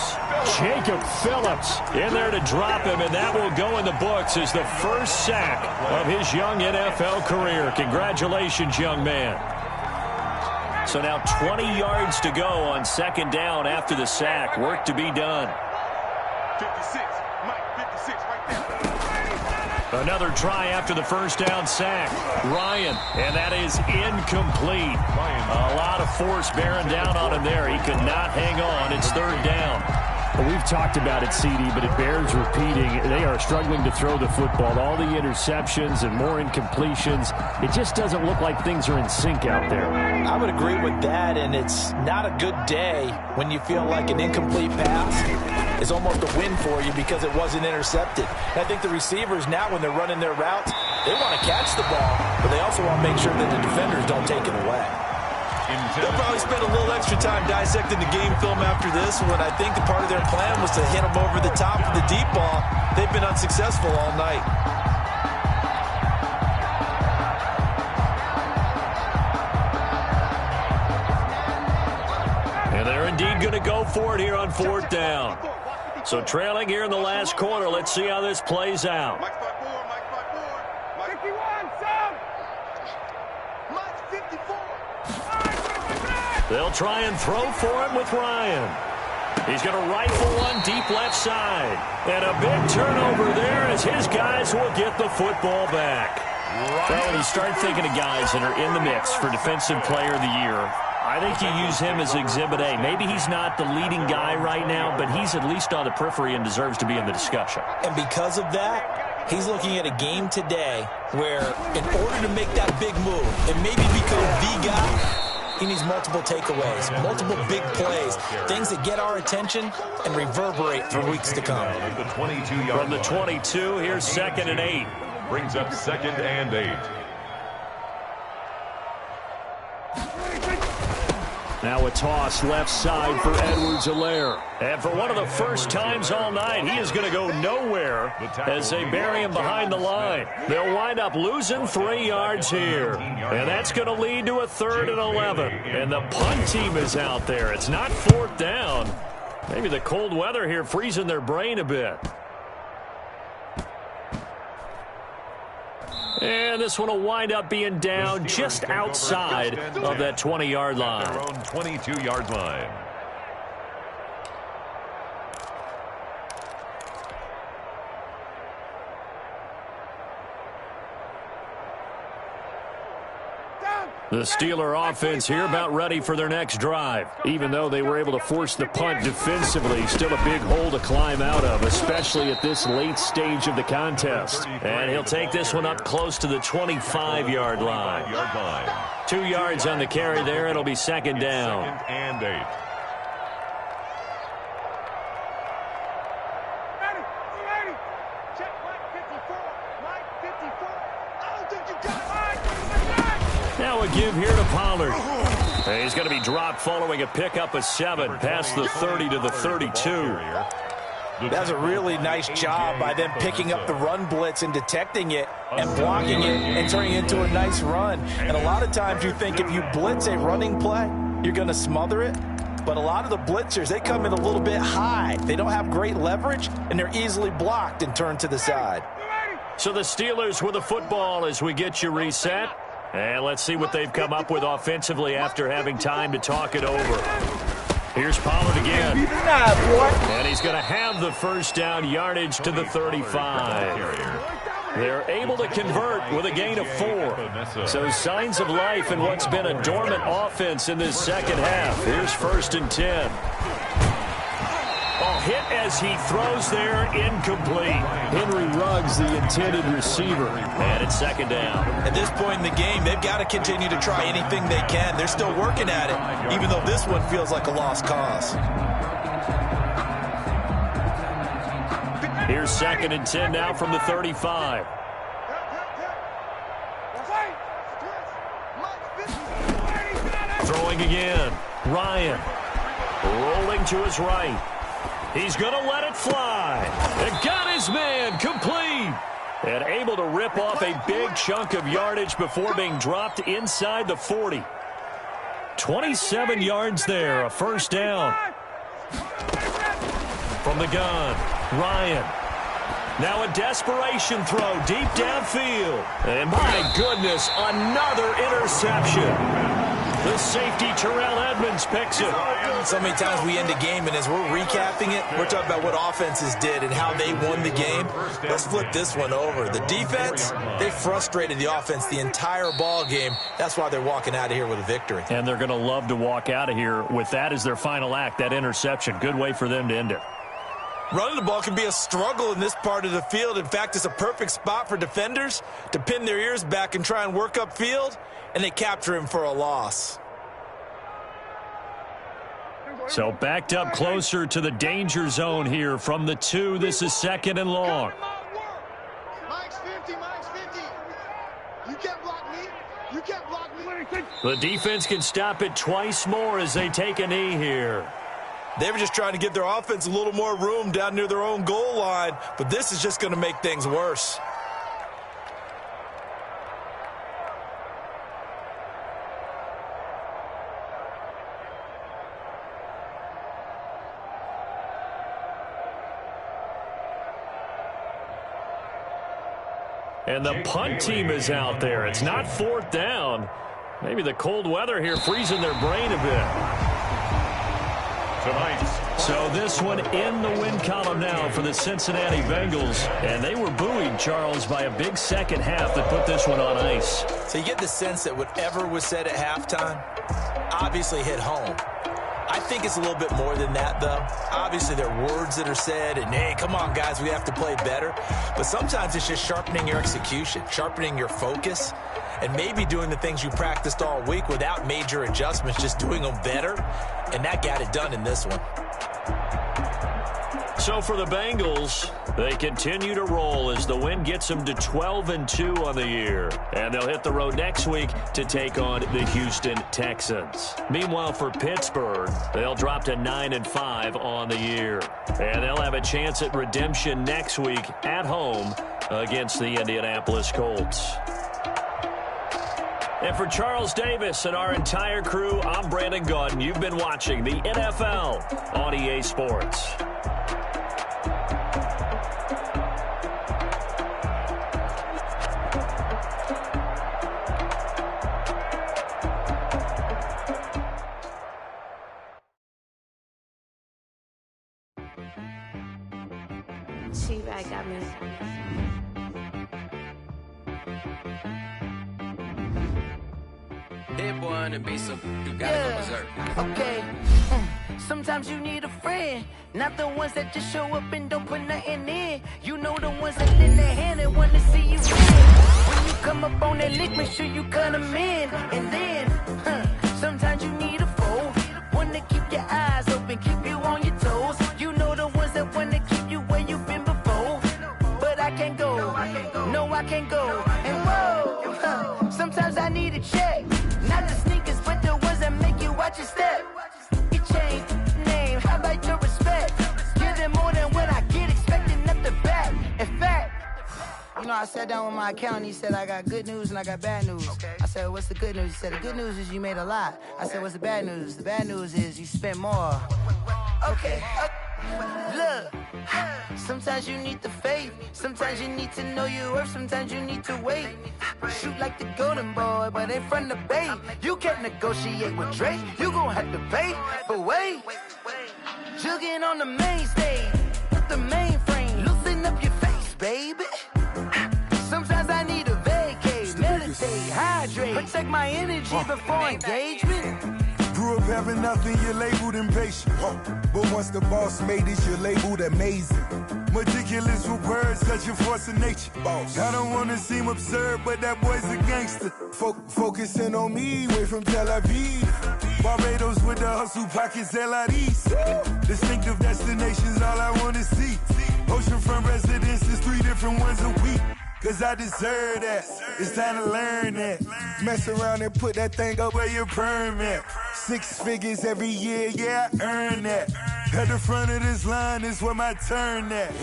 Jacob Phillips in there to drop him, and that will go in the books as the first sack of his young NFL career. Congratulations, young man. So now 20 yards to go on 2nd down after the sack. Work to be done.
56, Mike, 56 right there.
Another try after the first down sack. Ryan, and that is incomplete. A lot of force bearing down on him there. He could not hang on. It's 3rd down.
We've talked about it, CD, but it bears repeating. They are struggling to throw the football. All the interceptions and more incompletions. It just doesn't look like things are in sync out there.
I would agree with that, and it's not a good day when you feel like an incomplete pass is almost a win for you because it wasn't intercepted. And I think the receivers now, when they're running their routes, they want to catch the ball, but they also want to make sure that the defenders don't take it away. They'll probably spend a little extra time dissecting the game film after this when I think the part of their plan was to hit them over the top of the deep ball. They've been unsuccessful all night.
And they're indeed going to go for it here on 4th down. So trailing here in the last quarter. Let's see how this plays out.
Mike 54, Mike 54. 51, son. Mike 54.
They'll try and throw for him with Ryan. He's going to rifle one deep left side. And a big turnover there as his guys will get the football back. Well, when you start thinking of guys that are in the mix for Defensive Player of the Year, I think you use him as Exhibit A. Maybe he's not the leading guy right now, but he's at least on the periphery and deserves to be in the discussion.
And because of that, he's looking at a game today where in order to make that big move and maybe become the guy, he needs multiple takeaways, multiple big plays, things that get our attention and reverberate for weeks to come.
From the 22, here's 2nd and 8.
Brings up 2nd and 8.
Now a toss left side for Edwards-Helaire. And for one of the first times all night, he is going to go nowhere as they bury him behind the line. They'll wind up losing 3 yards here. And that's going to lead to a 3rd and 11. And the punt team is out there. It's not 4th down. Maybe the cold weather here freezing their brain a bit. And this one will wind up being down just outside of that 20-yard line.
Their own 22-yard line.
The Steeler offense here about ready for their next drive. Even though they were able to force the punt defensively, still a big hole to climb out of, especially at this late stage of the contest. And he'll take this one up close to the 25-yard line. 2 yards on the carry there. It'll be second down.
Second and 8.
Now a give here to Pollard. He's going to be dropped following a pickup of 7 past the 30 to the 32.
That's a really nice job by them picking up the run blitz and detecting it and blocking it and turning it into a nice run. And a lot of times you think if you blitz a running play, you're going to smother it. But a lot of the blitzers, they come in a little bit high. They don't have great leverage, and they're easily blocked and turned to the side.
So the Steelers with the football as we get you reset. And let's see what they've come up with offensively after having time to talk it over. Here's Pollard again. And he's going to have the first down, yardage to the 35. They're able to convert with a gain of 4. So signs of life in what's been a dormant offense in this second half. Here's 1st and 10. Hit as he throws there, incomplete. Henry Ruggs, the intended receiver. And it's second down.
At this point in the game, they've got to continue to try anything they can. They're still working at it, even though this one feels like a lost cause.
Here's 2nd and 10 now from the 35. Throwing again. Ryan. Rolling to his right. He's going to let it fly. And got his man complete. And able to rip off a big chunk of yardage before being dropped inside the 40. 27 yards there, a first down. From the gun, Ryan. Now a desperation throw deep downfield. And my goodness, another interception. The safety, Terrell Edmonds, picks it.
So many times we end a game, and as we're recapping it, we're talking about what offenses did and how they won the game. Let's flip this one over. The defense, they frustrated the offense the entire ball game. That's why they're walking out of here with a victory.
And they're going to love to walk out of here with that as their final act, that interception. Good way for them to end it.
Running the ball can be a struggle in this part of the field. In fact, it's a perfect spot for defenders to pin their ears back and try and work upfield, and they capture him for a loss.
So backed up closer to the danger zone here from the 2. This is 2nd and long.
Mike's 50, Mike's 50. You can't block me. You can't block me.
The defense can stop it twice more as they take a knee here.
They were just trying to give their offense a little more room down near their own goal line, but this is just going to make things worse.
And the punt team is out there. It's not 4th down. Maybe the cold weather here freezing their brain a bit. So this one in the win column now for the Cincinnati Bengals. And they were buoyed, Charles, by a big second half that put this one on ice.
So you get the sense that whatever was said at halftime obviously hit home. I think it's a little bit more than that, though. Obviously, there are words that are said, and, hey, come on, guys, we have to play better. But sometimes it's just sharpening your execution, sharpening your focus, and maybe doing the things you practiced all week without major adjustments, just doing them better. And that got it done in this one.
So for the Bengals, they continue to roll as the win gets them to 12-2 on the year. And they'll hit the road next week to take on the Houston Texans. Meanwhile, for Pittsburgh, they'll drop to 9-5 on the year. And they'll have a chance at redemption next week at home against the Indianapolis Colts. And for Charles Davis and our entire crew, I'm Brandon Gaudin. You've been watching the NFL on EA Sports.
She-Bag got me.
Hit boy on the beat, so you gotta go berserk.
Okay. Sometimes you need a friend, not the ones that just show up and don't put nothing in. You know the ones that lend their hand and want to see you win. When you come up on that lick, make sure you cut them in. And then, sometimes you need a foe, one to keep your eyes open, keep you on your toes. You know the ones that want to keep you where you've been before. But I can't go, no I can't go. And whoa, sometimes I need a check, not the sneakers, but the ones that make you watch your step. You change name, how about your respect? Give them more than what I get, expecting up the back. In fact, you know, I sat down with my accountant, he said I got good news and I got bad news. I said, what's the good news? He said, the good news is you made a lot. I said, what's the bad news? The bad news is you spent more. Okay, look, sometimes you need the faith, sometimes you need to know your worth, sometimes you need to wait. Shoot like the golden boy, but ain't from the bay. You can't negotiate with Drake, you gon' have to pay. But wait, jugging on the main stage, with the mainframe, loosen up your face, baby. Sometimes I need a vacate, meditate, hydrate, protect my energy before engagement.
Grew up having nothing, you're labeled impatient. But once the boss made it, you're labeled amazing. Meticulous with words, cause you're force of nature. I don't wanna seem absurd, but that boy's a gangster. Focusing on me, way from Tel Aviv. Barbados with the hustle pockets, LIDs. Distinctive destinations, all I wanna see. Oceanfront residences, 3 different ones a week. Cause I deserve that, it's time to learn that. Mess around and put that thing up where your permit. 6 figures every year, yeah, I earn that. At the front of this line is where my turn at.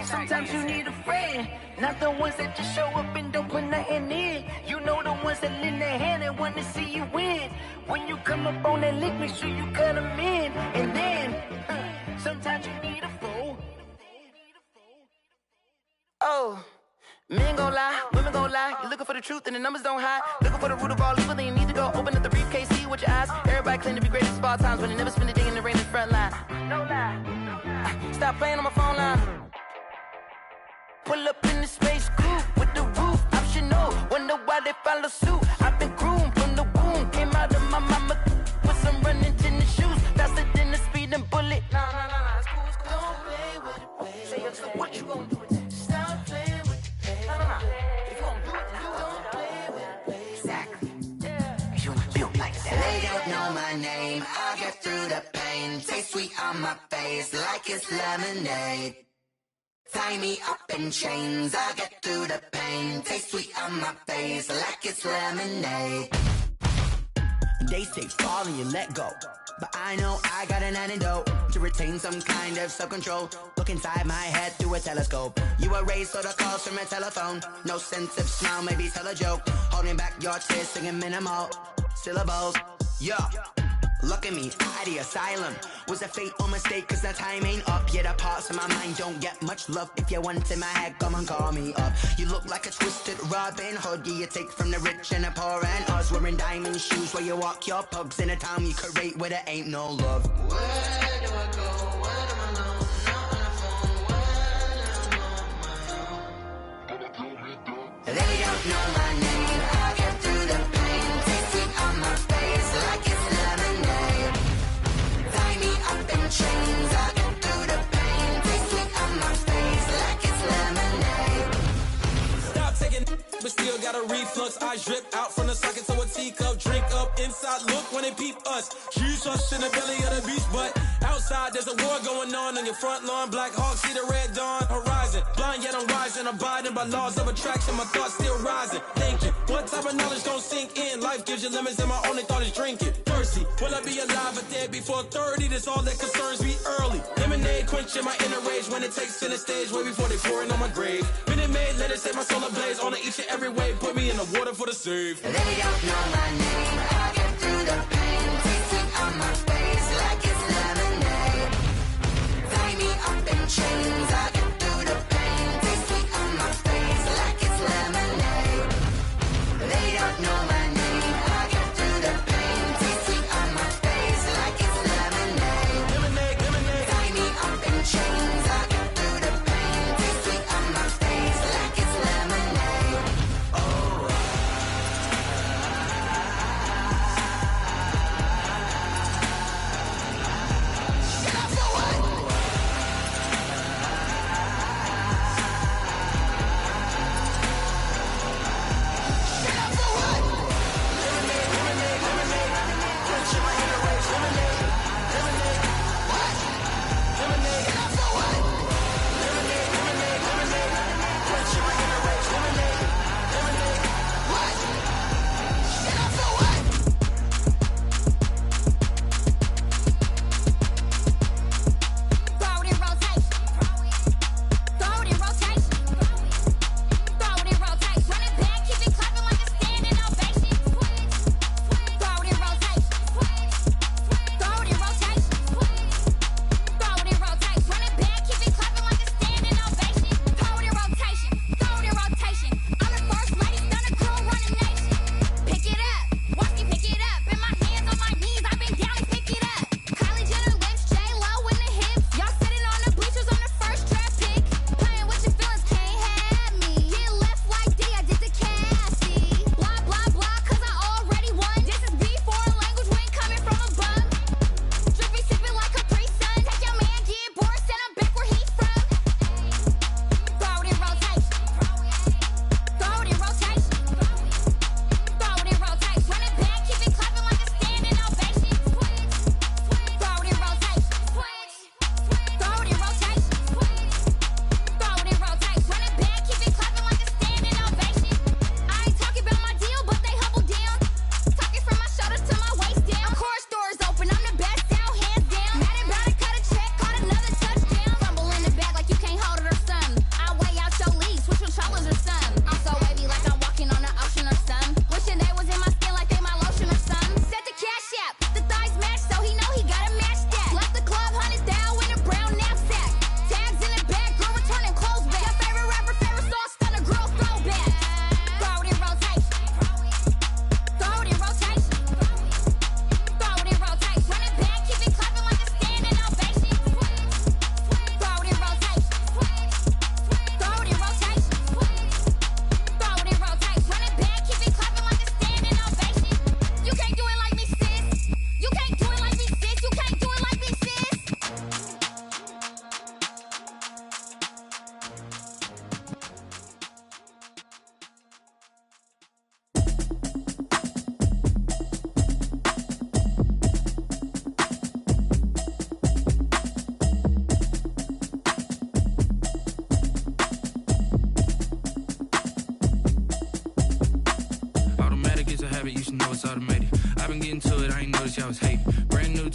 Sometimes you need a friend, not the ones that just show up and don't put nothing in. You know the ones that lend their hand and want to see you win. When you come up on that lick, make sure you cut them in. And then, sometimes you need a fool. Oh. Men gon' lie, women gon' lie. You're looking for the truth and the numbers don't hide. Looking for the root of all evil, then you need to go open up the briefcase, see with your eyes. Everybody claim to be greatest of all times, but they never spend a day in the rain in the front line. No lie. Stop playing on my phone line. Pull up in the space coupe with the roof optional. Wonder why they follow suit. I've been groomed from the womb. Came out of my mama with some running tennis shoes. Faster than the speeding bullet. No, it's cool, it's cool. Don't play with it, play. Say yo, so what you gonna do with that? Stop playing. If you gon' do it, you don't play with it. Exactly. You built like that.
They don't know my name. I'll get through the pain. Taste sweet on my face like it's lemonade. Tie me up in chains. I'll get through the pain. Taste sweet on my face like it's lemonade.
They say fall and you let go, but I know I got an antidote to retain some kind of self-control. Look inside my head through a telescope. You erase all the calls from a telephone. No sense of smile, maybe tell a joke. Holding back your tears, singing minimal syllables. Yeah, look at me, out of the asylum. Was a fate or mistake, cause the time ain't up. Yet the parts of my mind don't get much love. If you want in my head, come and call me up. You look like a twisted Robin Hood. Yeah, you take from the rich and the poor and us. Wearing diamond shoes where you walk your pugs in a town you create where there ain't no love.
Where do I go? Where am I alone? Not on the phone. When I'm on my own. They don't know my name. I'll get through the pain. Taste sweet on my face like it's lemonade. Tie me up in chains. I'll get through the pain. Taste sweet on my face like it's lemonade.
Stop taking, but still got a reflux. Eyes drip out from the socket to a teacup. Drink up inside, look when they peep us. Huge us in the belly of the beach, but outside there's a war going on your front lawn. Black Hawk, see the red dawn horizon. Blind yet I'm rising, abiding by laws of attraction. My thoughts still rising, thinking what type of knowledge gon' sink in? Life gives you limits and my only thought is drinking. Thirsty, will I be alive or dead before 30? That's all that concerns me early. Lemonade quenching my inner rage when it takes center stage way before they pour it on my grave. Minute Maid, let it set my soul ablaze on each and every way. Put me in the water for the save.
They don't know my name. I'll get through the pain. Taste sweet on my face like it's lemonade. Tie me up in chains. I'll get through the pain. Taste sweet on my face like it's lemonade. They don't know my name. I'll get through the pain. Taste sweet on my face like it's lemonade. Tie me up in chains. I'll get through the pain. Taste sweet on my face like it's lemonade. Oh.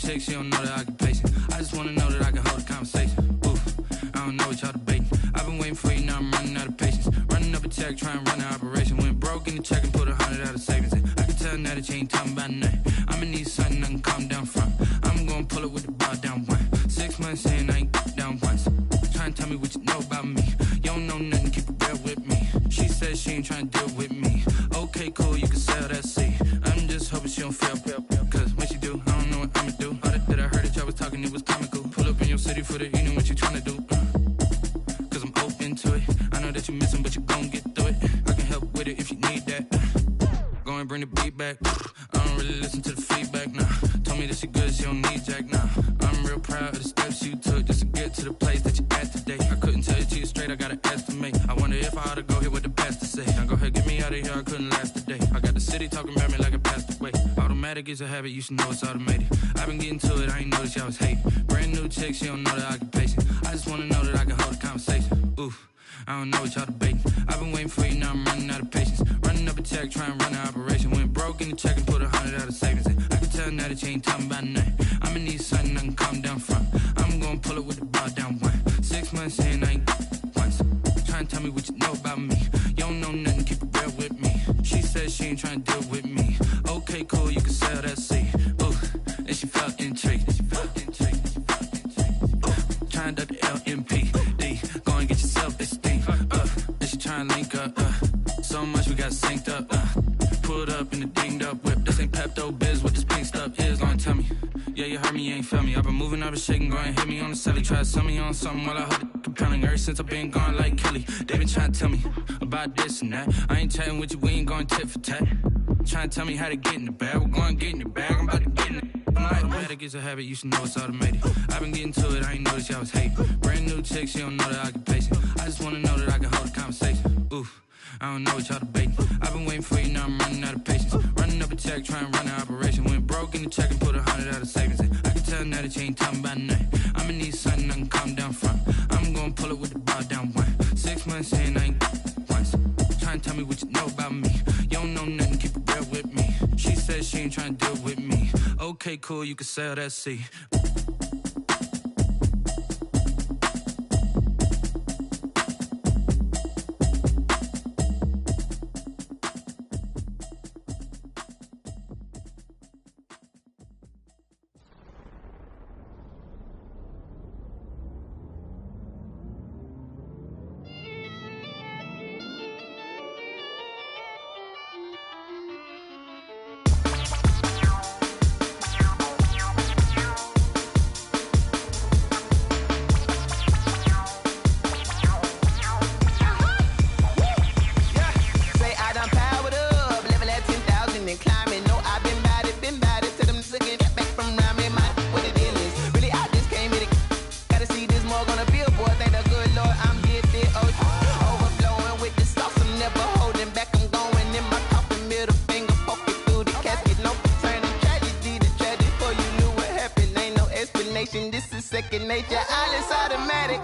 chick, she don't know that I can pace it. I just wanna know that I can hold a conversation. Oof, I don't know what y'all debating. I've been waiting for you, now I'm running out of patience. Running up a check, trying to run an operation. Went broke in the check and put 100 out of savings in. I can tell now that you ain't talking about nothing. I'ma need something I can calm down from. I'm gonna pull it with the bar down one. 6 months in, I ain't down once. Trying to tell me what you know about me. You don't know nothing, keep it real with me. She says she ain't trying to deal with me. Okay, cool, you can sell that seed. I'm just hoping she don't fail. Cause when she do, I don't know what I'ma do. All that I heard that y'all was talking, it was comical. Pull up in your city for the evening, what you trying to do? Cause I'm open to it. I know that you missing, but you gon' get through it. I can help with it if you need that. Go and bring the beat back. I don't really listen to the feedback, nah. Told me that she good, she don't need jack, nah. I'm real proud of the steps you took just to get to the place that you at today. I couldn't tell you to you straight, I gotta estimate. I wonder if I ought to go here with the pastor say. Now go ahead, get me out of here, I couldn't last a day. I got the city talking about me like a passed away. Automatic is a habit, you should know it's automated. I've been getting to it, I ain't noticed y'all was hating. Brand new chick, she don't know that I can pace it. I just wanna know that I can hold a conversation. Oof, I don't know what y'all debating. I've been waiting for you, now I'm running out of patience. Running up a check, trying to run an operation. Went broke in the check and put 100 out of savings in. I can tell now that you ain't talking about nothing. I'ma need something I can calm down from. I'm gonna pull it with the bar down one. 6 months in, I ain't once. Trying to tell me what you know about me. You don't know nothing, keep it real with me. She says she ain't trying to deal with me. Okay, cool, you can sell that seed. Ooh, and she felt intrigued. Trying to duck the LMPD. Go and get yourself esteem. And she trying to link up. So much we got synced up. Pulled up in the dinged up whip. This ain't Pepto-Biz, what this pink stuff is. Long tell me. Yeah, you heard me, you ain't felt me. I've been moving, I've been shaking, go and hit me on the celly. Try to sell me on something while I hold it compelling. Ever since I've been gone like Kelly, they been trying to tell me about this and that. I ain't chatting with you, we ain't going tit for tat. Trying to tell me how to get in the bag. We're going to get in the bag, I'm about to get in it. Automatic is a habit, you should know it's automated. I've been getting to it, I ain't noticed y'all was hating. Brand new chick, she don't know that I can pace it. I just wanna know that I can hold a conversation. Oof, I don't know what y'all debating. I've been waiting for you, now I'm running out of patience. Running up a check, trying to run an operation. Went broke in the check and put 100 out of savings in. I can tell now that you ain't talking about nothing. I'ma need something I can calm down from. I'm gonna pull it with the bar down one. 6 months in, I ain't once. Trying to tell me what you know about me. You don't know nothing, keep it real with me. She says she ain't trying to deal with me. Okay, cool, you can sell that seed.
This is second nature, all is automatic.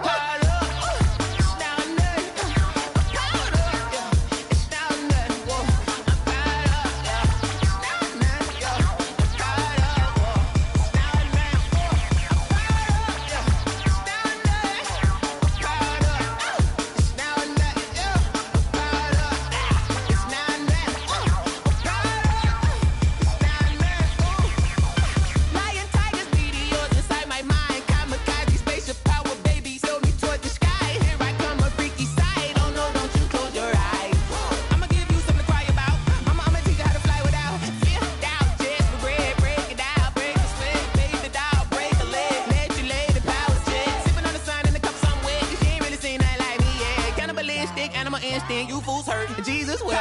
Instinct, you fools hurt. Jesus will.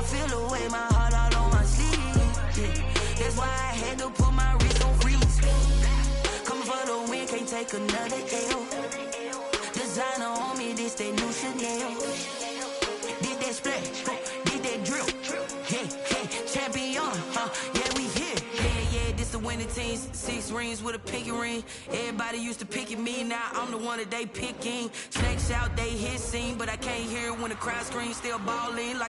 feel the way my heart all on my sleeve. Yeah. That's why I had to put my wrist on freeze. Coming for the win, can't take another L. Designer on me, this that new Chanel. Did that splash, did that drill. Yeah, champion, yeah, we here. Yeah, this the winning team. 6 rings with a pinky ring. Everybody used to pick at me, now I'm the one that they picking. Snakes out, they hissing, but I can't hear it when the crowd screams. Still balling like